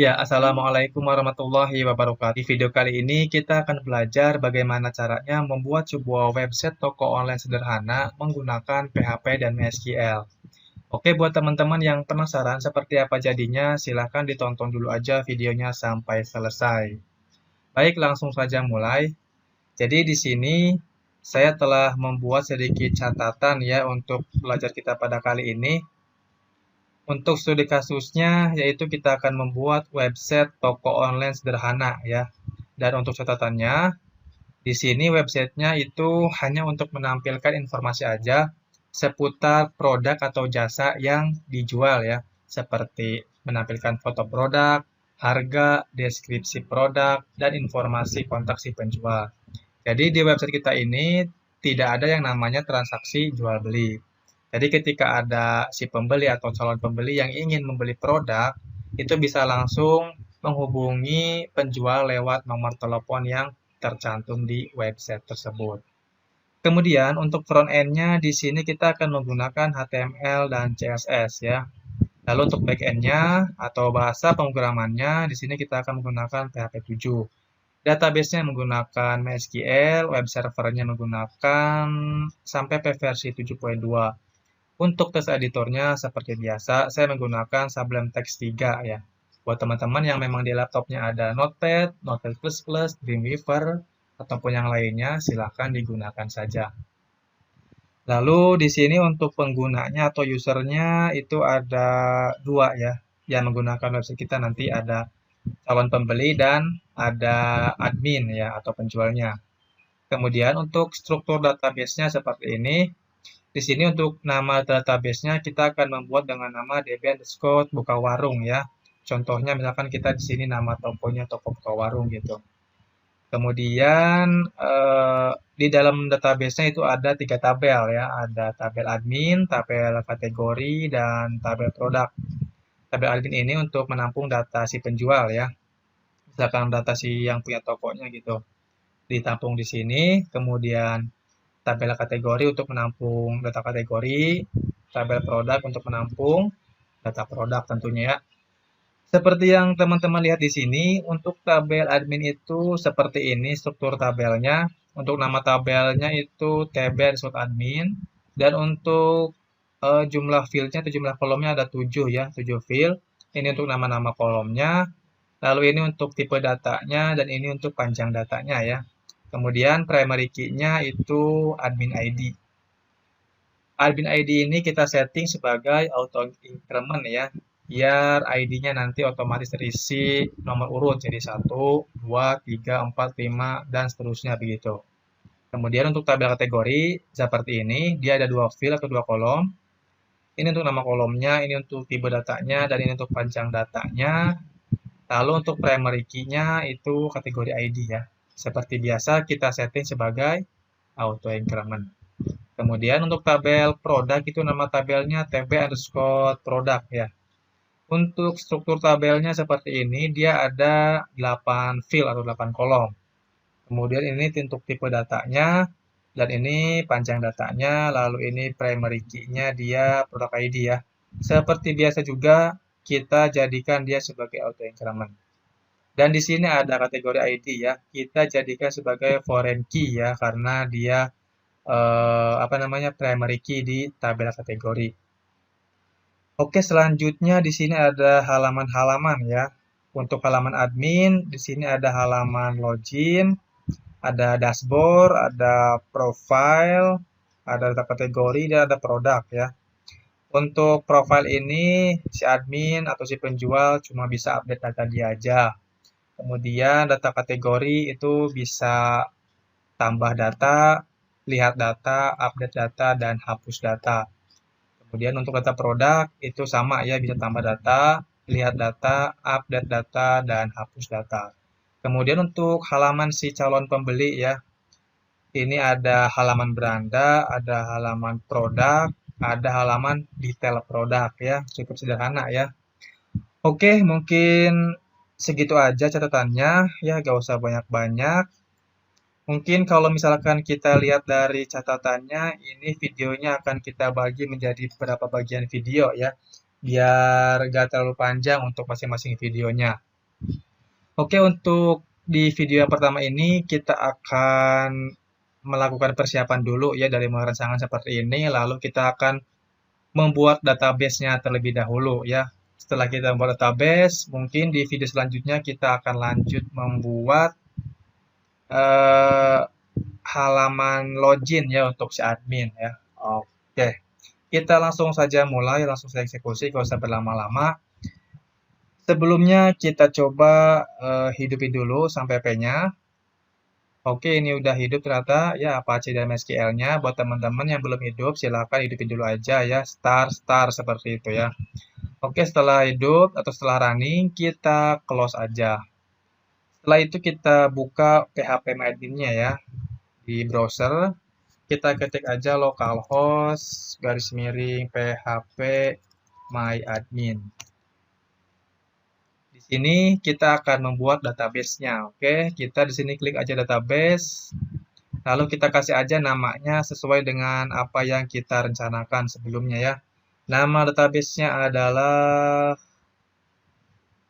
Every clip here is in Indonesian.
Ya, Assalamualaikum warahmatullahi wabarakatuh. Di video kali ini kita akan belajar bagaimana caranya membuat sebuah website toko online sederhana menggunakan PHP dan MySQL. Oke, buat teman-teman yang penasaran seperti apa jadinya, silahkan ditonton dulu aja videonya sampai selesai. Baik, langsung saja mulai. Jadi di sini saya telah membuat sedikit catatan ya untuk belajar kita pada kali ini. Untuk studi kasusnya, yaitu kita akan membuat website toko online sederhana ya. Dan untuk catatannya, di sini websitenya itu hanya untuk menampilkan informasi aja seputar produk atau jasa yang dijual ya. Seperti menampilkan foto produk, harga, deskripsi produk, dan informasi kontak si penjual. Jadi di website kita ini tidak ada yang namanya transaksi jual beli. Jadi ketika ada si pembeli atau calon pembeli yang ingin membeli produk, itu bisa langsung menghubungi penjual lewat nomor telepon yang tercantum di website tersebut. Kemudian untuk front end-nya di sini kita akan menggunakan HTML dan CSS ya. Lalu untuk back end-nya atau bahasa pemrogramannya di sini kita akan menggunakan PHP 7. Database-nya menggunakan MySQL, web servernya menggunakan sampai versi 7.2. Untuk text editornya seperti biasa, saya menggunakan Sublime Text 3 ya. Buat teman-teman yang memang di laptopnya ada Notepad, Notepad++, Dreamweaver, ataupun yang lainnya, silahkan digunakan saja. Lalu di sini untuk penggunanya atau usernya itu ada dua ya, yang menggunakan website kita nanti ada calon pembeli dan ada admin ya atau penjualnya. Kemudian untuk struktur database-nya seperti ini. Di sini untuk nama database-nya kita akan membuat dengan nama db underscore buka warung ya. Contohnya misalkan kita di sini nama tokonya toko buka warung gitu. Kemudian di dalam database-nya itu ada 3 tabel ya. Ada tabel admin, tabel kategori, dan tabel produk. Tabel admin ini untuk menampung data si penjual ya. Misalkan data si yang punya tokonya gitu. Ditampung di sini, kemudian tabel kategori untuk menampung data kategori, tabel produk untuk menampung data produk tentunya ya. Seperti yang teman-teman lihat di sini, untuk tabel admin itu seperti ini struktur tabelnya. Untuk nama tabelnya itu tb_admin dan untuk jumlah fieldnya atau jumlah kolomnya ada 7 ya, 7 field. Ini untuk nama-nama kolomnya. Lalu ini untuk tipe datanya dan ini untuk panjang datanya ya. Kemudian primary key-nya itu admin ID. Admin ID ini kita setting sebagai auto increment ya, biar ID-nya nanti otomatis terisi nomor urut jadi 1, 2, 3, 4, 5 dan seterusnya begitu. Kemudian untuk tabel kategori seperti ini, dia ada 2 field atau 2 kolom. Ini untuk nama kolomnya, ini untuk tipe datanya, dan ini untuk panjang datanya. Lalu untuk primary key-nya itu kategori ID ya. Seperti biasa kita setting sebagai auto increment. Kemudian untuk tabel produk itu nama tabelnya tb underscore produk ya. Untuk struktur tabelnya seperti ini, dia ada 8 field atau 8 kolom. Kemudian ini untuk tipe datanya, dan ini panjang datanya, lalu ini primary key-nya dia produk ID ya. Seperti biasa juga, kita jadikan dia sebagai auto increment. Dan di sini ada kategori ID ya, kita jadikan sebagai foreign key ya, karena dia primary key di tabel kategori. Oke, selanjutnya di sini ada halaman-halaman ya. Untuk halaman admin, di sini ada halaman login, ada dashboard, ada profile, ada data kategori, dan ada produk ya. Untuk profile ini, si admin atau si penjual cuma bisa update data dia aja. Kemudian data kategori itu bisa tambah data, lihat data, update data, dan hapus data. Kemudian untuk data produk itu sama ya, bisa tambah data, lihat data, update data, dan hapus data. Kemudian untuk halaman si calon pembeli ya, ini ada halaman beranda, ada halaman produk, ada halaman detail produk ya, cukup sederhana ya. Oke, mungkin segitu aja catatannya ya, gak usah banyak-banyak. Mungkin kalau misalkan kita lihat dari catatannya, ini videonya akan kita bagi menjadi beberapa bagian video ya, biar gak terlalu panjang untuk masing-masing videonya. Oke, untuk di video yang pertama ini kita akan melakukan persiapan dulu ya dari mulai rancangan seperti ini, lalu kita akan membuat database-nya terlebih dahulu ya. Setelah kita membuat database, mungkin di video selanjutnya kita akan lanjut membuat eh, halaman login ya untuk si admin ya. Oke, kita langsung saja mulai, langsung saya eksekusi, gak usah berlama-lama. Sebelumnya kita coba hidupin dulu sampai P-nya. Oke, ini udah hidup ternyata ya Apache dan MySQL-nya. Buat teman-teman yang belum hidup, silakan hidupin dulu aja ya, start seperti itu ya. Oke, setelah hidup atau setelah running, kita close aja. Setelah itu kita buka PHP MyAdmin-nya ya di browser. Kita ketik aja localhost garis miring PHP MyAdmin. Di sini kita akan membuat database-nya. Oke, kita di sini klik aja database. Lalu kita kasih aja namanya sesuai dengan apa yang kita rencanakan sebelumnya ya. Nama database-nya adalah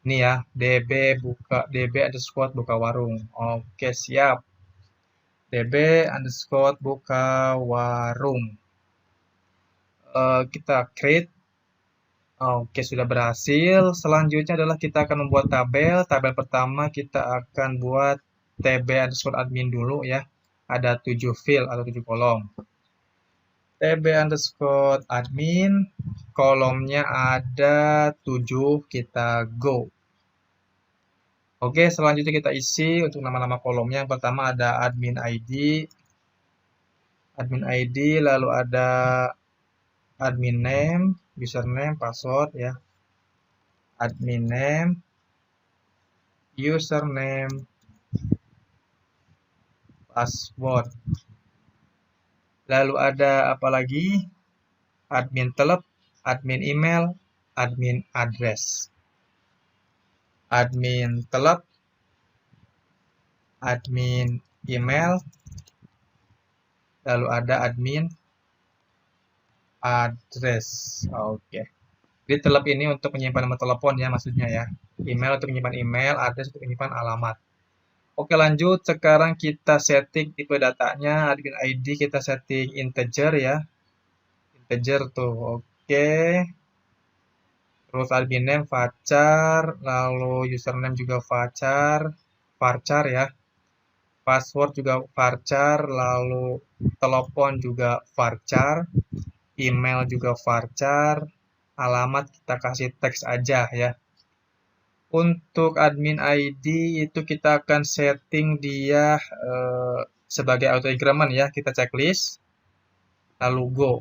ini ya, db underscore buka warung. Oke, siap. db underscore buka warung. Kita create. Oke, sudah berhasil. Selanjutnya adalah kita akan membuat tabel. Tabel pertama kita akan buat tb underscore admin dulu ya. Ada 7 field atau 7 kolom. tb underscore admin, kolomnya ada 7, kita go. Oke, selanjutnya kita isi untuk nama-nama kolomnya. Yang pertama ada admin ID, lalu ada admin name, username, password ya. Admin name, username, password. Lalu ada apa lagi? Admin telep, admin email, admin address. Admin telep, admin email, lalu ada admin address. Oke. Jadi telep ini untuk menyimpan nomor telepon ya maksudnya ya. Email untuk menyimpan email, address untuk menyimpan alamat. Oke, lanjut. Sekarang kita setting tipe datanya. Admin ID kita setting integer ya. Integer tuh. Oke. Terus admin name varchar, lalu username juga varchar ya. Password juga varchar, lalu telepon juga varchar, email juga varchar, alamat kita kasih teks aja ya. Untuk admin ID itu kita akan setting dia sebagai auto increment ya, kita checklist, lalu go.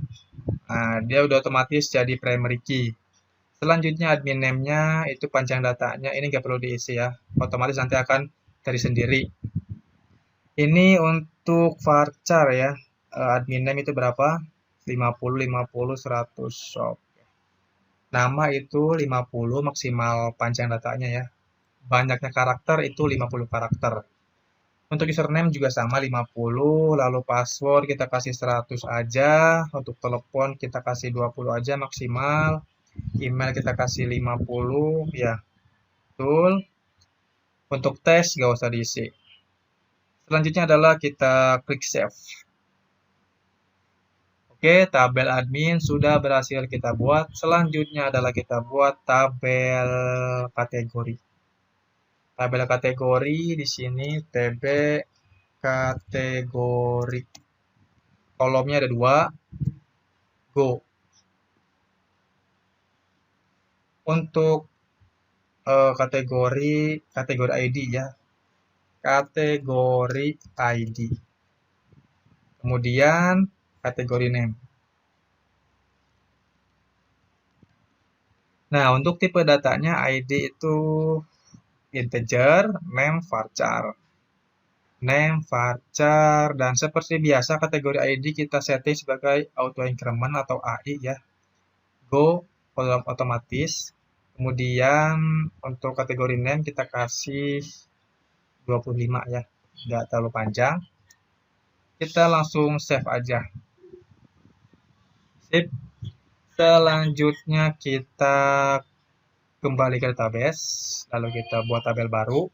Nah, dia udah otomatis jadi primary key. Selanjutnya admin name-nya itu panjang datanya, ini nggak perlu diisi ya, otomatis nanti akan dari sendiri. Ini untuk varchar ya, admin name itu berapa? 50, 50, 100. Nama itu 50 maksimal panjang datanya ya. Banyaknya karakter itu 50 karakter. Untuk username juga sama 50, lalu password kita kasih 100 aja, untuk telepon kita kasih 20 aja maksimal, email kita kasih 50 ya. Betul. Untuk tes nggak usah diisi. Selanjutnya adalah kita klik save. Oke, tabel admin sudah berhasil kita buat. Selanjutnya adalah kita buat tabel kategori. Tabel kategori di sini TB kategori. Kolomnya ada 2. Go. Untuk kategori ID ya. Kategori ID. Kemudian kategori name. Nah, untuk tipe datanya ID itu integer, name varchar. Name varchar, dan seperti biasa kategori ID kita setting sebagai auto increment atau AI ya. Go otomatis. Kemudian untuk kategori name kita kasih 25 ya, nggak terlalu panjang. Kita langsung save aja. Sip. Selanjutnya kita kembali ke database, lalu kita buat tabel baru.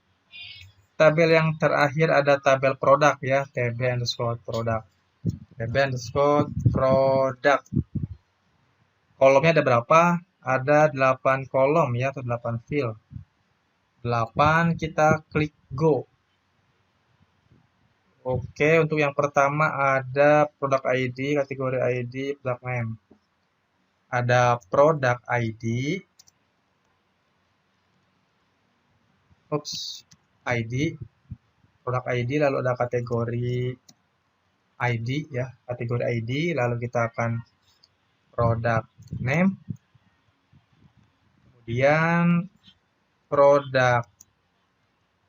tabel yang terakhir ada tabel produk ya, tb_produk. tb_produk. Kolomnya ada berapa? Ada 8 kolom ya, atau 8 field. 8, kita klik go. Oke, untuk yang pertama ada produk ID, kategori ID, produk name. Ada produk ID, ID, produk ID, lalu ada kategori ID ya, kategori ID, lalu kita akan produk name, kemudian produk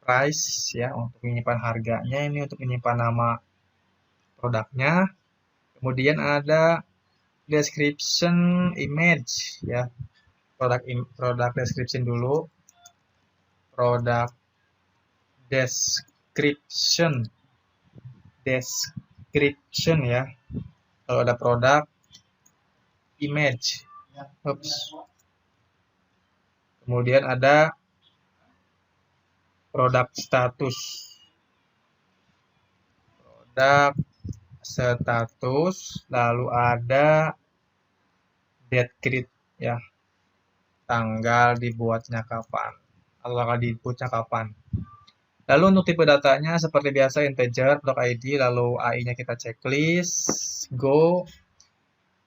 price ya, untuk menyimpan harganya, ini untuk menyimpan nama produknya. Kemudian ada description image ya, produk description dulu, produk description ya, kalau ada produk image. Kemudian ada produk status, lalu ada date grid ya, tanggal dibuatnya kapan, Lalu untuk tipe datanya seperti biasa integer, produk ID, lalu AI-nya kita checklist, go.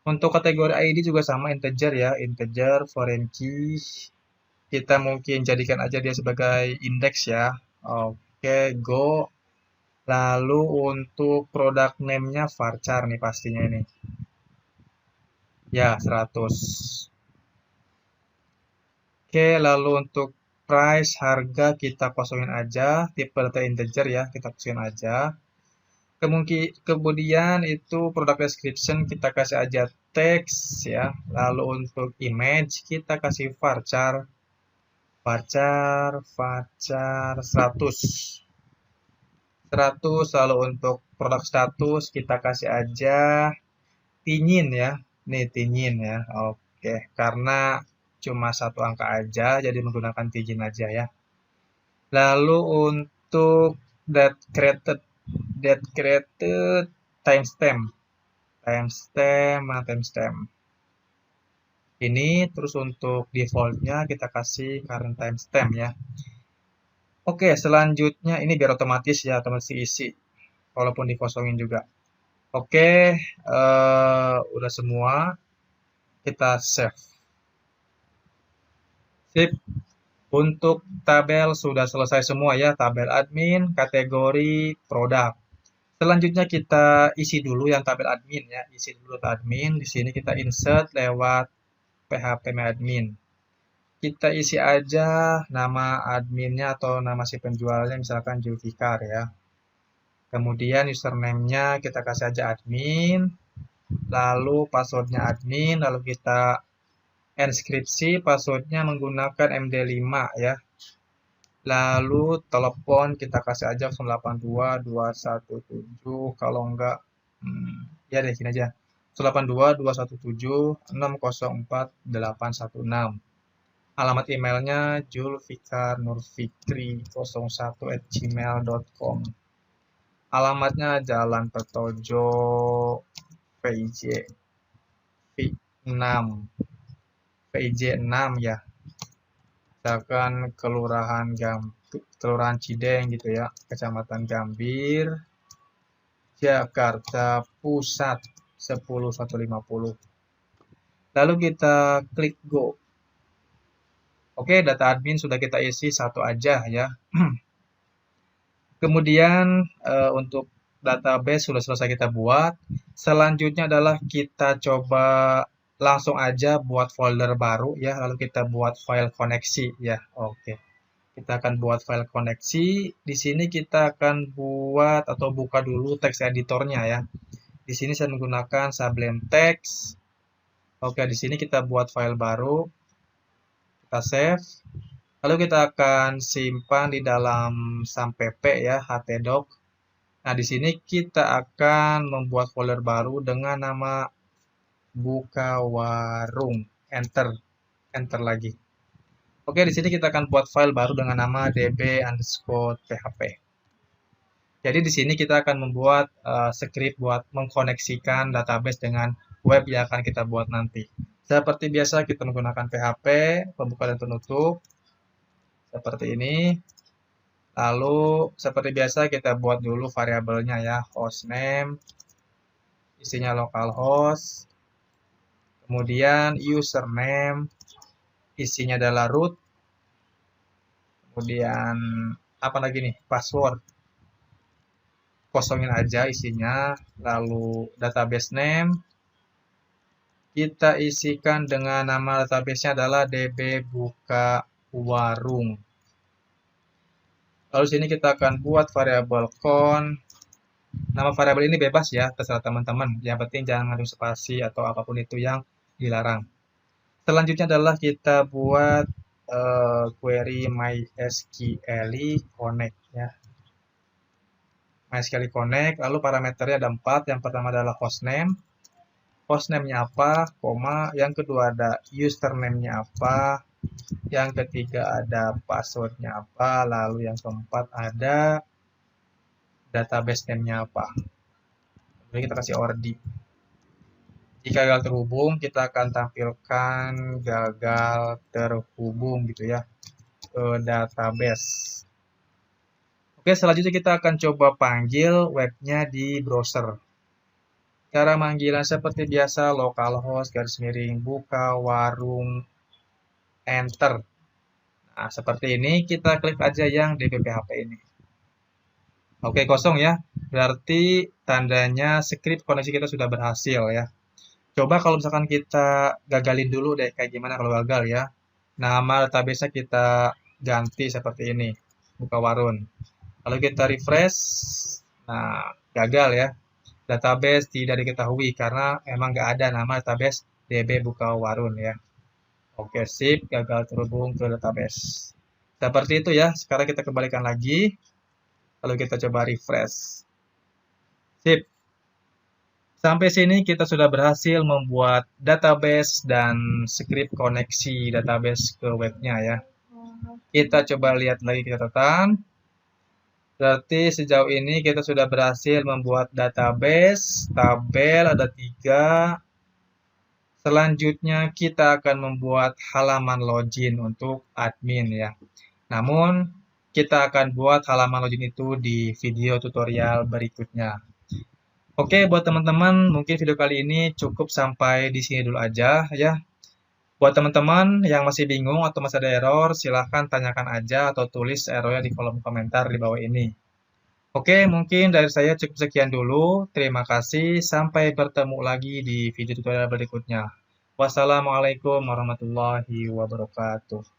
Untuk kategori ID juga sama integer ya, integer, foreign key. Kita mungkin jadikan aja dia sebagai indeks ya. Oke, go. Lalu untuk produk name-nya varchar nih pastinya ini. Ya, 100. Oke, lalu untuk price, harga kita kosongin aja. Tipe data integer ya, kita kosongin aja. Kemudian itu produk description kita kasih aja teks ya. Lalu untuk image kita kasih varchar 100. Lalu untuk produk status kita kasih aja tinyin ya. Nih tinyin ya. Oke, karena cuma satu angka aja jadi menggunakan tinyin aja ya. Lalu untuk date created timestamp. Ini terus untuk defaultnya kita kasih current timestamp ya. Oke, selanjutnya ini biar otomatis ya, otomatis diisi walaupun dikosongin juga. Oke, udah semua, kita save. Sip. Untuk tabel sudah selesai semua ya, tabel admin, kategori, produk. Selanjutnya kita isi dulu yang tabel admin ya, isi dulu admin. Di sini kita insert lewat PHP admin. Kita isi aja nama adminnya atau nama si penjualnya, misalkan Julfikar ya. Kemudian username-nya kita kasih aja admin, lalu passwordnya admin, lalu kita enskripsi passwordnya menggunakan MD5 ya. Lalu telepon kita kasih aja 082217, kalau enggak ya deh gini aja, 082217604816. Alamat emailnya julfikarnurfikri01@gmail.com. Alamatnya Jalan Petojo PIJ 6 ya, misalkan Kelurahan Cideng gitu ya, Kecamatan Gambir, Jakarta Pusat 10150. Lalu kita klik go. Oke, data admin sudah kita isi satu aja ya. Kemudian untuk database sudah selesai kita buat. Selanjutnya adalah kita coba langsung aja buat folder baru ya, lalu kita buat file koneksi ya. Oke. Kita akan buat file koneksi. Di sini kita akan buat atau buka dulu text editornya ya. Di sini saya menggunakan Sublime Text. Oke, di sini kita buat file baru. Kita save. Lalu kita akan simpan di dalam SAM.pp ya, htdoc. Nah, di sini kita akan membuat folder baru dengan nama buka warung. Enter lagi. Oke, di sini kita akan buat file baru dengan nama db_php. Jadi di sini kita akan membuat script buat mengkoneksikan database dengan web yang akan kita buat nanti. Seperti biasa kita menggunakan PHP, pembuka dan penutup, seperti ini. Lalu seperti biasa kita buat dulu variabelnya ya, hostname, isinya localhost, kemudian username, isinya adalah root, kemudian apa lagi nih, password, kosongin aja isinya, lalu database name, kita isikan dengan nama database-nya adalah db buka warung. Lalu sini kita akan buat variabel count. Nama variabel ini bebas ya, terserah teman-teman. Yang penting jangan mengandung spasi atau apapun itu yang dilarang. Selanjutnya adalah kita buat query MySQL connect ya. MySQL connect, lalu parameternya ada 4. Yang pertama adalah hostname. Hostname-nya apa, koma. Yang kedua ada username-nya apa. Yang ketiga ada password-nya apa. Lalu yang keempat ada database name-nya apa. Jadi kita kasih ORD. Jika gagal terhubung, kita akan tampilkan gagal terhubung gitu ya ke database. Oke, selanjutnya kita akan coba panggil webnya di browser. Cara manggilan seperti biasa, localhost garis miring buka warung enter. Nah, seperti ini kita klik aja yang db_php ini. Oke, kosong ya. Berarti tandanya script koneksi kita sudah berhasil ya. Coba kalau misalkan kita gagalin dulu deh, kayak gimana kalau gagal ya. Nama database-nya kita ganti seperti ini, buka warung. Lalu kita refresh, nah gagal ya. Database tidak diketahui karena emang nggak ada nama database db buka warung ya. Oke, sip, gagal terhubung ke database. Seperti itu ya, sekarang kita kembalikan lagi. Lalu kita coba refresh. Sip. Sampai sini kita sudah berhasil membuat database dan script koneksi database ke webnya ya. Kita coba lihat lagi catatan. Berarti sejauh ini kita sudah berhasil membuat database, tabel ada 3. Selanjutnya kita akan membuat halaman login untuk admin ya. Namun kita akan buat halaman login itu di video tutorial berikutnya. Oke, buat teman-teman, mungkin video kali ini cukup sampai di sini dulu aja ya. Buat teman-teman yang masih bingung atau masih ada error, silahkan tanyakan aja atau tulis errornya di kolom komentar di bawah ini. Oke, mungkin dari saya cukup sekian dulu. Terima kasih, sampai bertemu lagi di video tutorial berikutnya. Wassalamualaikum warahmatullahi wabarakatuh.